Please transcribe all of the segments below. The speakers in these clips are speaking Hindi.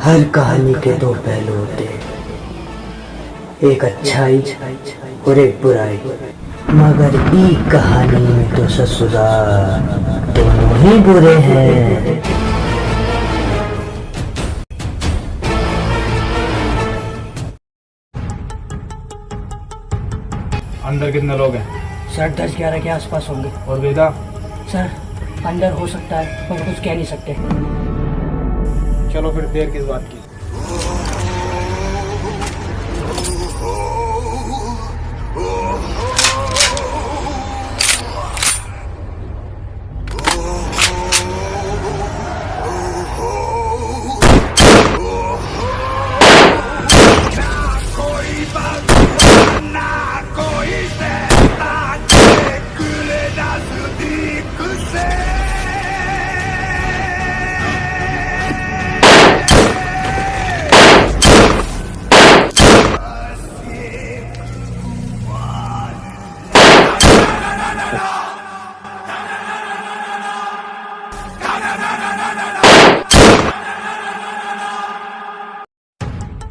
हर कहानी के दो पहलू होते हैं, एक अच्छाई और एक बुराई, मगर एक कहानी में तो ससुराल दोनों ही बुरे हैं। अंदर कितने लोग हैं? सर 10-11 के आसपास होंगे। और वेदा? सर अंदर हो सकता है पर कुछ कह नहीं सकते। चलो फिर देर किस बात की।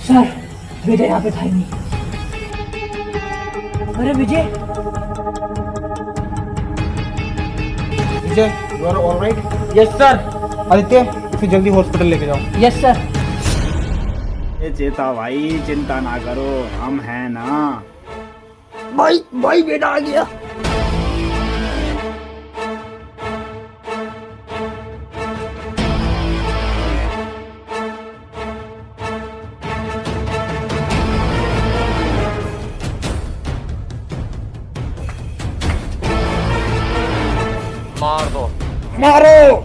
सर विजय यहाँ पे था ही नहीं। अरे Vijay, Vijay, you are alright? Yes sir. Aditya, इसे जल्दी हॉस्पिटल लेके जाओ। Yes sir. ये चेता भाई, चिंता ना करो, हम हैं ना। भाई बेटा आ गया। मार दो। मारो।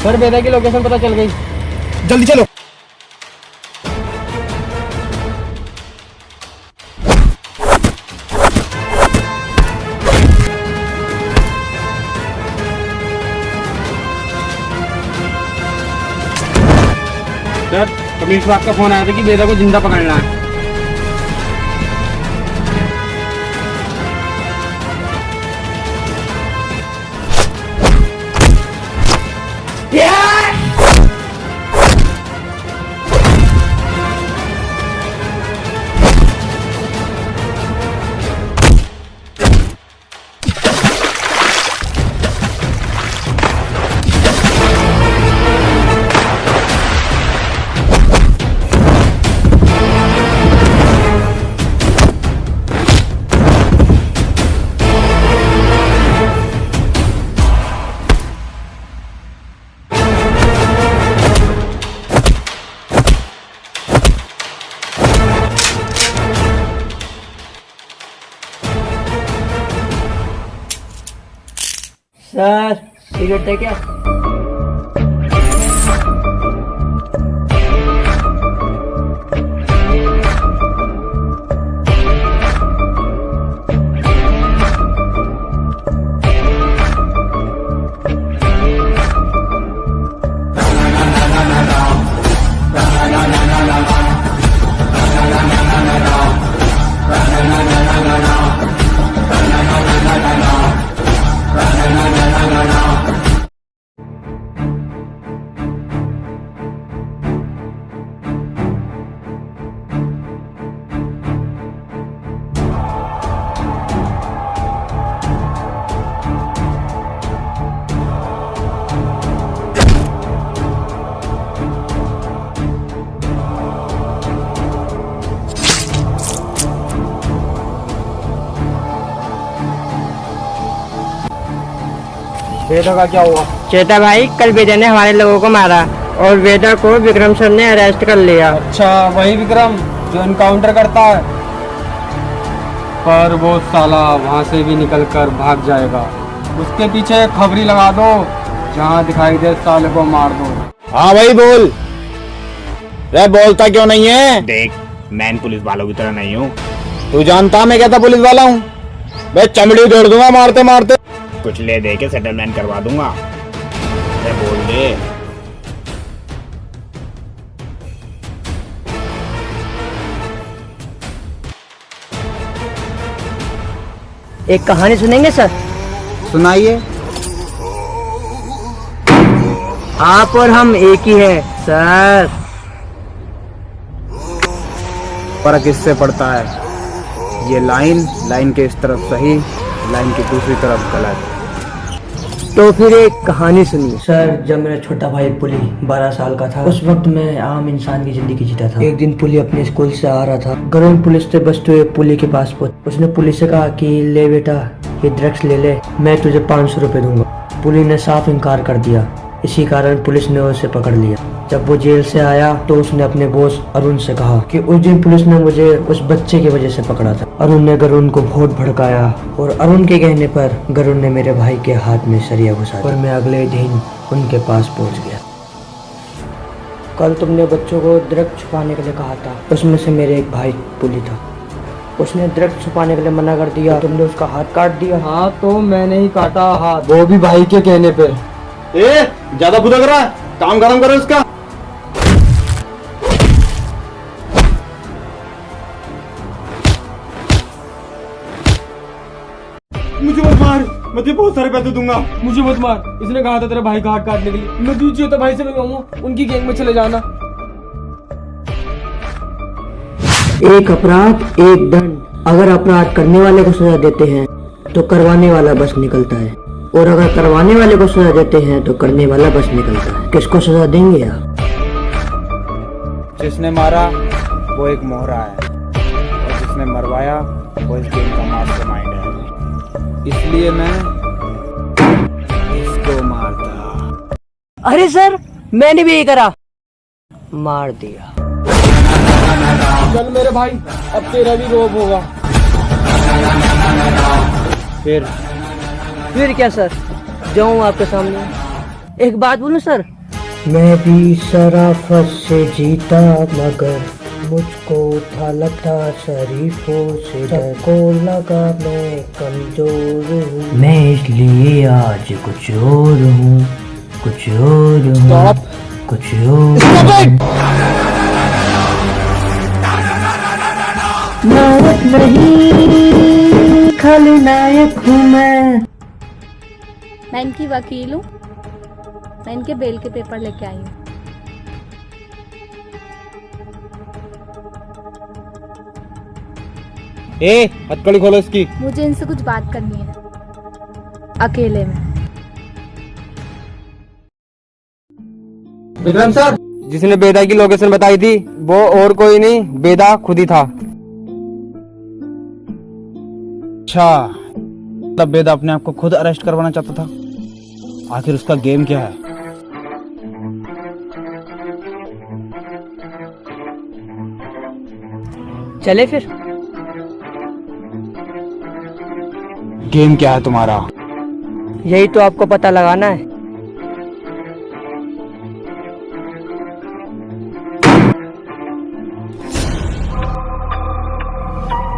सर वेदा की लोकेशन पता चल गई। जल्दी चलो। सर कमिश्नर साहब का फोन आया था कि वेदा को जिंदा पकड़ना है। सर सिगरेट है क्या? वेदा का क्या हुआ? चेता भाई, कल विजय ने हमारे लोगों को मारा और वेदा को विक्रम सर ने अरेस्ट कर लिया। अच्छा, वही विक्रम जो इनकाउंटर करता है। पर वो साला वहाँ से भी निकलकर भाग जाएगा। उसके पीछे खबरी लगा दो, जहाँ दिखाई दे साले को मार दो। हाँ भाई बोल। रे बोलता क्यों नहीं है? देख, मैं इन पुलिस वालों की तरह नहीं हूँ। तू जानता मैं कहता पुलिस वाला हूँ? मैं चमड़ी तोड़ दूंगा मारते मारते। कुछ ले दे के सेटलमेंट करवा दूंगा। रे बोल दे। एक कहानी सुनेंगे सर? सुनाइए। आप और हम एक ही हैं सर। फर्क इससे पड़ता है, ये लाइन के इस तरफ सही, लाइन की दूसरी तरफ गलत। तो फिर एक कहानी सुनिए। सर, जब मेरा छोटा भाई पुली 12 साल का था, उस वक्त मैं आम इंसान की जिंदगी जीता था। एक दिन पुली अपने स्कूल से आ रहा था। गरुण पुलिस से बचते हुए पुली के पास पहुंचा। उसने पुलिस से कहा कि ले बेटा, ये ड्रग्स ले ले, मैं तुझे 500 रुपए दूंगा। पुली ने साफ इनकार कर दिया। इसी कारण पुलिस ने उसे पकड़ लिया। जब वो जेल से आया तो उसने अपने बॉस अरुण से कहा कि उस दिन पुलिस ने मुझे उस बच्चे की वजह से पकड़ा था। अरुण ने गरुण को बहुत भड़काया और अरुण के कहने पर गरुण ने मेरे भाई के हाथ में सरिया घुसा दिया और मैं अगले दिन उनके पास पहुंच गया। कल तुमने बच्चों को ड्रग्स छुपाने के लिए कहा था, उसमें से मेरे एक भाई पुली था। उसने ड्रग्स छुपाने के लिए मना कर दिया, तुमने उसका हाथ काट दिया। हाँ तो मैंने ही काटा हाथ। वो भी भाई के कहने पे। ज्यादा बुदक रहा है, काम खत्म करो इसका। मुझे मत मार, मैं तुझे बहुत सारे पैसे दूंगा। मुझे मत मार, इसने कहा था तेरे भाई का हाथ काटने के लिए। मैं तुझे होता भाई से मिलवाऊंगा, उनकी गैंग में चले जाना। एक अपराध एक दंड। अगर अपराध करने वाले को सजा देते हैं तो करवाने वाला बस निकलता है, और अगर करवाने वाले को सजा देते हैं तो करने वाला बस निकलता है। किसको सजा देंगे आप? जिसने मारा वो एक मोहरा है, और जिसने मरवाया वो इस गेम का मास्टरमाइंड है। इसलिए मैं इसको मारता। अरे सर, मैंने भी यही करा, मार दिया। चल मेरे भाई, अब तेरा भी रोब होगा। फिर क्या सर, जाऊं आपके सामने? एक बात बोलूं सर? मैं भी शराफत से जीता मगर मुझको था लगता शरीफों से डर। को लगा मैं कमजोर हूँ, मैं इसलिए आज कुछ और हूँ, कुछ और हूँ, कुछ और। नायक नहीं, खलनायक हूँ मैं इनकी वकील हूँ। मैं इनके बेल के पेपर लेके आई हूँ। हथकड़ी खोलो इसकी। मुझे इनसे कुछ बात करनी है, अकेले में। विक्रम सर, जिसने बेदा की लोकेशन बताई थी वो और कोई नहीं, बेदा खुद ही था। अच्छा, तब बेदा अपने आप को खुद अरेस्ट करवाना चाहता था। आखिर उसका गेम क्या है? चले फिर। गेम क्या है तुम्हारा? यही तो आपको पता लगाना है।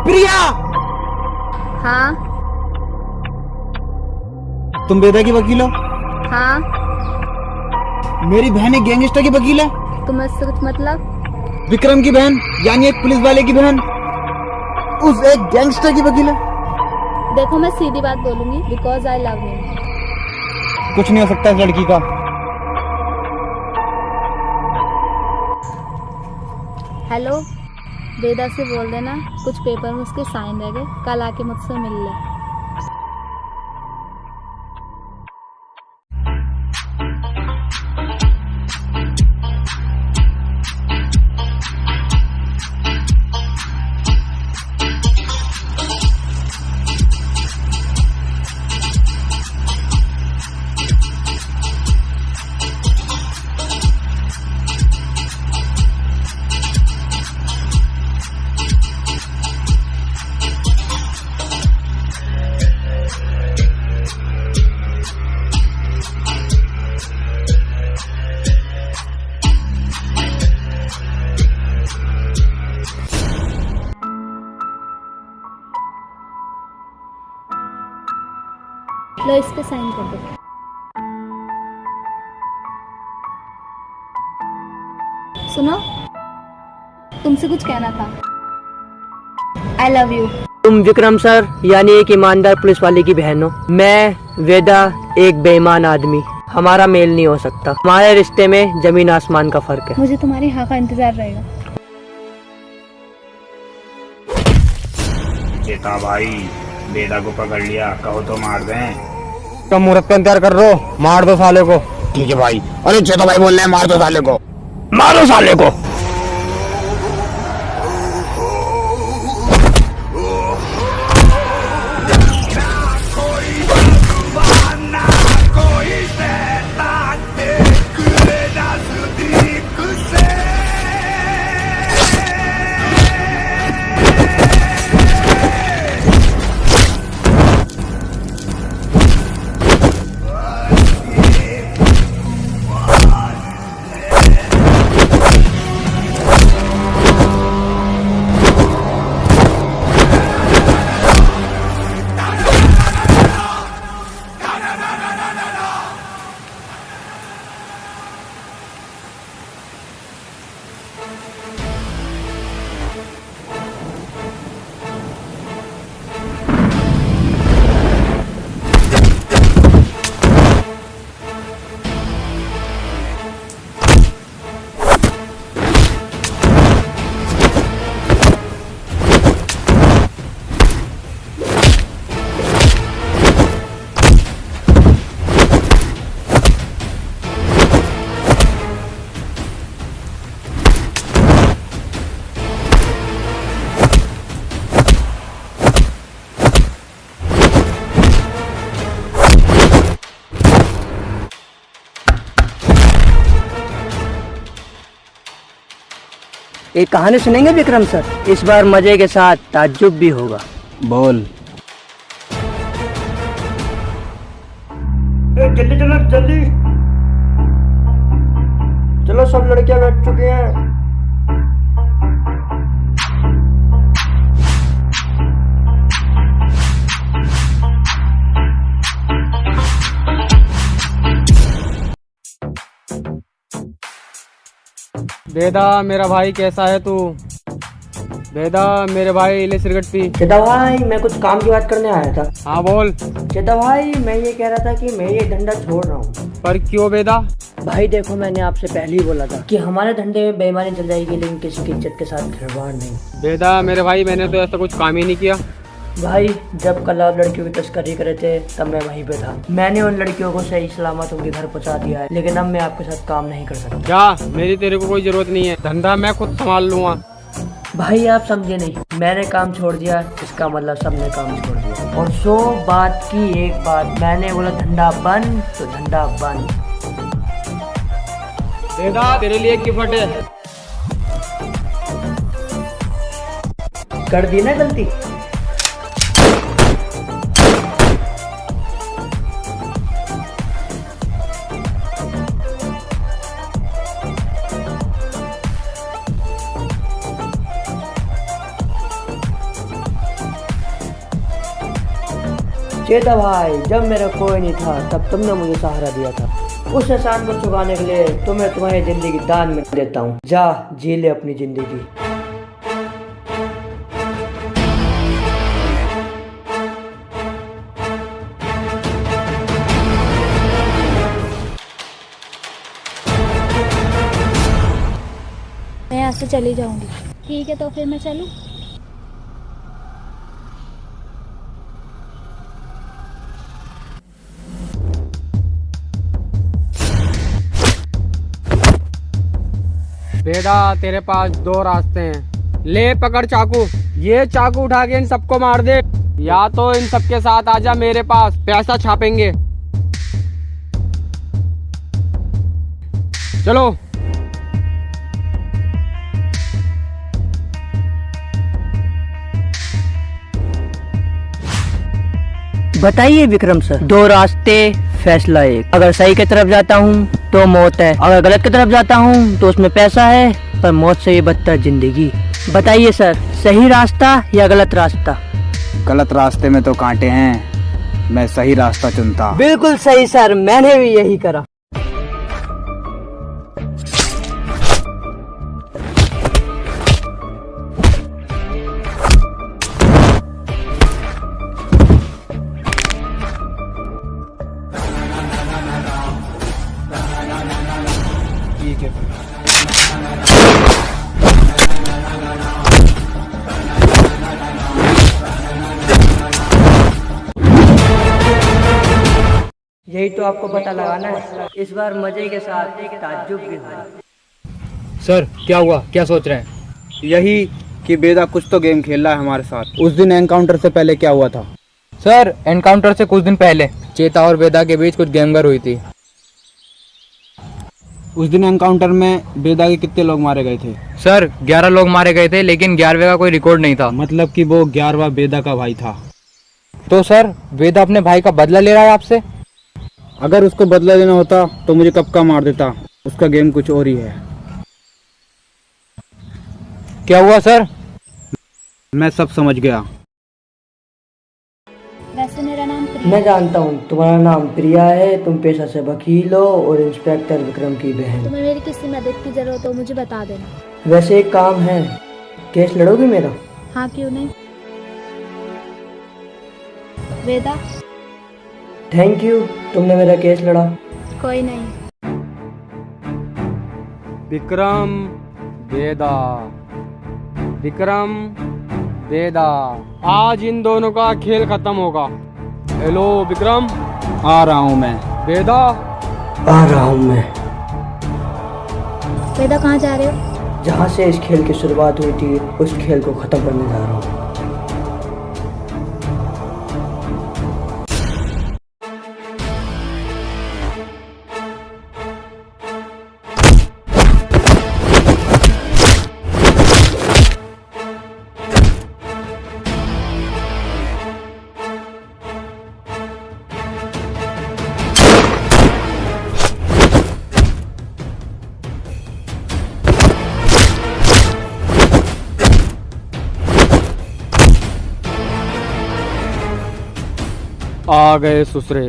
प्रिया, हाँ तुम बेदा की वकील हो? हाँ, मेरी बहन एक गैंगस्टर की वकील है। तुम्हें इससे कुछ मतलब? विक्रम की बहन यानी एक पुलिस वाले की बहन उस एक गैंगस्टर की वकील है। देखो, मैं सीधी बात बोलूंगी, बिकॉज आई लव हिम। कुछ नहीं हो सकता इस लड़की का। हेलो, वेदा से बोल देना कुछ पेपर में उसके साइन रह गए, कल आके मुझसे मिल ले। लो इस पे साइन कर दो। सुनो, तुमसे कुछ कहना था। I love you. तुम विक्रम सर यानी एक ईमानदार पुलिस वाले की बहन हो, मैं वेदा एक बेईमान आदमी। हमारा मेल नहीं हो सकता। हमारे रिश्ते में जमीन आसमान का फर्क है। मुझे तुम्हारी हाँ का इंतजार रहेगा। चेता भाई, वेदा को पकड़ लिया, कहो तो मार दें। तो मुहूर्त का इंतजार कर रहे हो, मार दो साले को। ठीक है भाई। अरे चेता भाई बोल रहे हैं, मार दो साले को, मारो साले को। एक कहानी सुनेंगे विक्रम सर? इस बार मजे के साथ ताज्जुब भी होगा। बोल। जल्दी चलो जल्दी चलो, सब लड़कियां बैठ चुकी हैं। वेदा मेरा भाई कैसा है तू? वेदा मेरे भाई ले सिगरेट पी। चेता भाई, मैं कुछ काम की बात करने आया था। हाँ बोल। चेता भाई, मैं ये कह रहा था कि मैं ये धंधा छोड़ रहा हूँ। पर क्यों वेदा? भाई देखो, मैंने आपसे पहले ही बोला था कि हमारे धंधे में बेईमानी चल जाएगी, लेकिन किसी की इज्जत के साथ खिलवाड़ नहीं। वेदा मेरे भाई, मैंने तो ऐसा कुछ काम ही नहीं किया। भाई जब कल आप लड़कियों की तस्करी करे थे तब मैं वहीं पे था। मैंने उन लड़कियों को सही सलामत उनके घर पहुंचा दिया है, लेकिन अब मैं आपके साथ काम नहीं कर सकता। क्या? मेरी तेरे को कोई जरूरत नहीं है, धंधा मैं खुद संभाल लूंगा। भाई आप समझे नहीं, मैंने काम छोड़ दिया, इसका मतलब सबने काम छोड़ दिया। और 100 बात की एक बात, मैंने बोला धंधा बंद तो धंधा बंद। वेदा तेरे लिए एक गिफ्ट है। कर दी ना गलती। चेता भाई, जब मेरा कोई नहीं था तब तुमने मुझे सहारा दिया था। उस एहसान को चुकाने के लिए तुम्हें तुम्हारी जिंदगी दान में देता हूँ। जा जी ले अपनी जिंदगी। मैं यहाँ से चली जाऊंगी। ठीक है, तो फिर मैं चलूँ? वेदा तेरे पास 2 रास्ते हैं, ले पकड़ चाकू। ये चाकू उठा के इन सबको मार दे, या तो इन सबके साथ आजा मेरे पास, पैसा छापेंगे। चलो। बताइए विक्रम सर। 2 रास्ते, फैसला एक। अगर सही की तरफ जाता हूँ तो मौत है, अगर गलत की तरफ जाता हूँ तो उसमें पैसा है, पर मौत से ये बदतर जिंदगी। बताइए सर, सही रास्ता या गलत रास्ता? गलत रास्ते में तो कांटे हैं, मैं सही रास्ता चुनता। बिल्कुल सही सर, मैंने भी यही करा। ठीक है। यही तो आपको पता लगाना है। इस बार मजे के साथ एक ताज्जुब भी हुआ। सर क्या हुआ, क्या सोच रहे हैं? यही कि बेदा कुछ तो गेम खेल रहा है हमारे साथ। उस दिन एनकाउंटर से पहले क्या हुआ था? सर एनकाउंटर से कुछ दिन पहले चेता और वेदा के बीच कुछ गैंगर हुई थी। उस दिन एनकाउंटर में बेदा के कितने लोग मारे गए थे? सर 11 लोग मारे गए थे, लेकिन 11वें का कोई रिकॉर्ड नहीं था। मतलब कि वो 11वां बेदा का भाई था। तो सर वेदा अपने भाई का बदला ले रहा है आपसे? अगर उसको बदला लेना होता तो मुझे कब का मार देता। उसका गेम कुछ और ही है। क्या हुआ सर? मैं सब समझ गया। वैसे मेरा नाम प्रिया। मैं जानता हूँ तुम्हारा नाम प्रिया है, तुम पेशा से वकील हो और इंस्पेक्टर विक्रम की बहन। तुम्हें मेरी किसी मदद की जरूरत हो मुझे बता देना। वैसे एक काम है, केस लड़ोगी मेरा? हाँ क्यों नहीं। वेदा। थैंक यू, तुमने मेरा केस लड़ा। कोई नहीं। विक्रम वेदा, विक्रम वेदा, आज इन दोनों का खेल खत्म होगा। हेलो विक्रम। आ रहा हूँ मैं। वेदा। आ रहा हूँ मैं। वेदा कहाँ जा रहे हो? जहाँ से इस खेल की शुरुआत हुई थी उस खेल को खत्म करने जा रहा हूँ। आ गए ससुरे।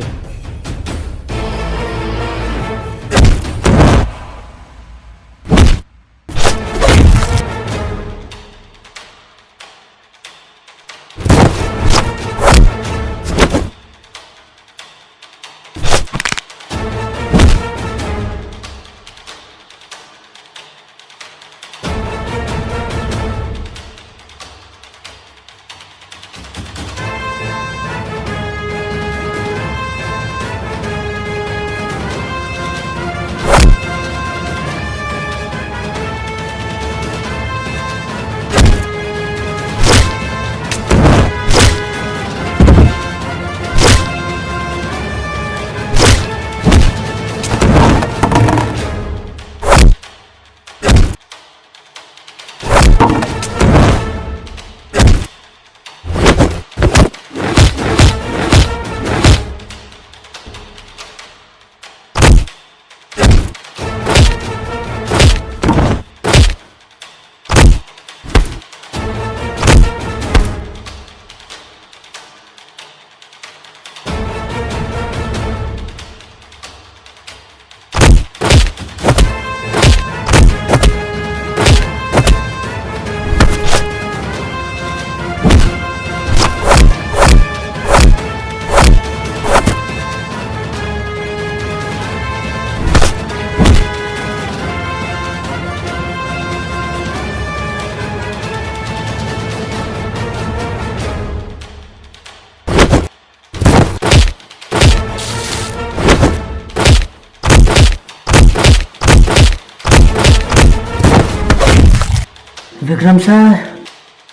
विक्रम सर,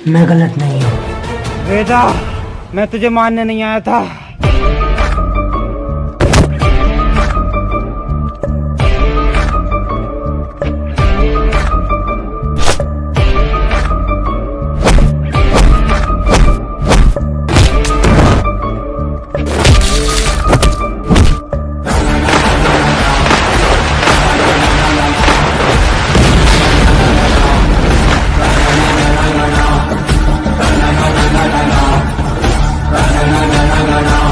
मैं गलत नहीं हूँ। बेटा, मैं तुझे मारने नहीं आया था। na na na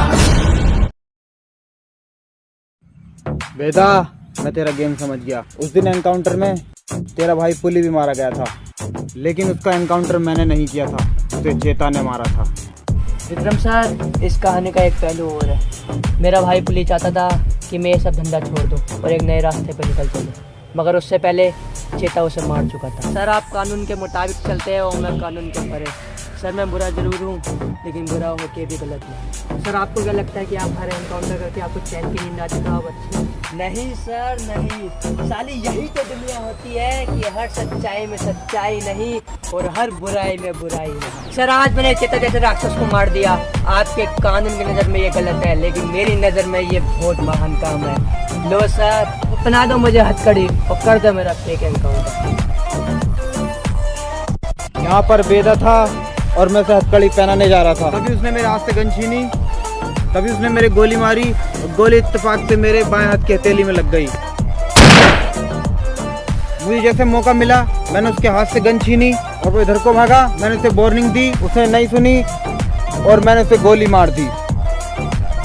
वेदा, मैं तेरा गेम समझ गया। उस दिन एनकाउंटर में तेरा भाई पुली भी मारा गया था, लेकिन उसका एनकाउंटर मैंने नहीं किया था, उसे चेता ने मारा था। विक्रम सर, इस कहानी का एक पहलू और है। मेरा भाई पुलिस चाहता था कि मैं ये सब धंधा छोड़ दूं और एक नए रास्ते पर निकल चलूं, मगर उससे पहले चेता उसे मार चुका था। सर, आप कानून के मुताबिक चलते हैं और मैं कानून के परे। सर, मैं बुरा जरूर हूँ, लेकिन बुरा होके भी गलत नहीं। सर, आपको क्या लगता है कि आप हर एनकाउंटर करके आपको चैन की नींद आती था? नहीं सर, नहीं। साली, यही तो दुनिया होती है कि हर सच्चाई में सच्चाई नहीं और हर बुराई में बुराई नहीं। सर, आज मैंने चेता जैसे राक्षस को मार दिया। आपके कानून की नज़र में ये गलत है, लेकिन मेरी नज़र में ये बहुत महान काम है। लो सर, अपना दो मुझे हथकड़ी और कर दो मेरा फेक एनकाउंटर। यहाँ पर वेदा था और मैं उसे हथकड़ी पहनाने जा रहा था, तभी उसने मेरे हाथ से गन छीनी, तभी उसने मेरे गोली मारी और गोली इत्तेफाक से मेरे बाएं हाथ की हथेली में लग गई। मुझे जैसे मौका मिला मैंने उसके हाथ से गन छीनी और वो इधर को भागा। मैंने उसे वार्निंग दी, उसने नहीं सुनी और मैंने उसे गोली मार दी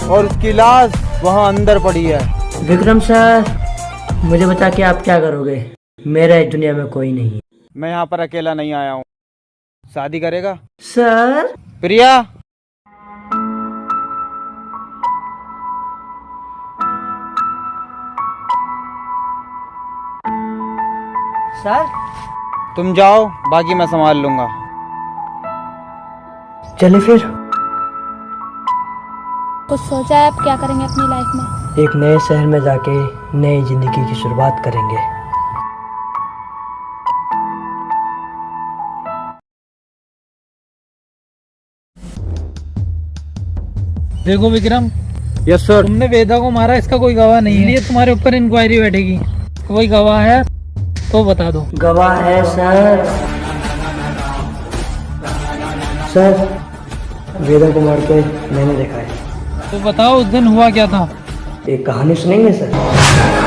और उसकी लाश वहाँ अंदर पड़ी है। विक्रम सर, मुझे बता के आप क्या करोगे? मेरा इस दुनिया में कोई नहीं है। मैं यहाँ पर अकेला नहीं आया हूँ। शादी करेगा? सर, प्रिया, सर, तुम जाओ, बाकी मैं संभाल लूंगा। चलिए फिर। कुछ सोचा है आप क्या करेंगे अपनी लाइफ में? एक नए शहर में जाके नई जिंदगी की शुरुआत करेंगे। देखो विक्रम, यस सर। तुमने वेदा को मारा, इसका कोई गवाह नहीं है, इसलिए तुम्हारे ऊपर इंक्वायरी बैठेगी। कोई गवाह है तो बता दो। गवाह है सर। सर, वेदा को मार के मैंने देखा है। तो बताओ उस दिन हुआ क्या था? एक कहानी सुनेंगे सर?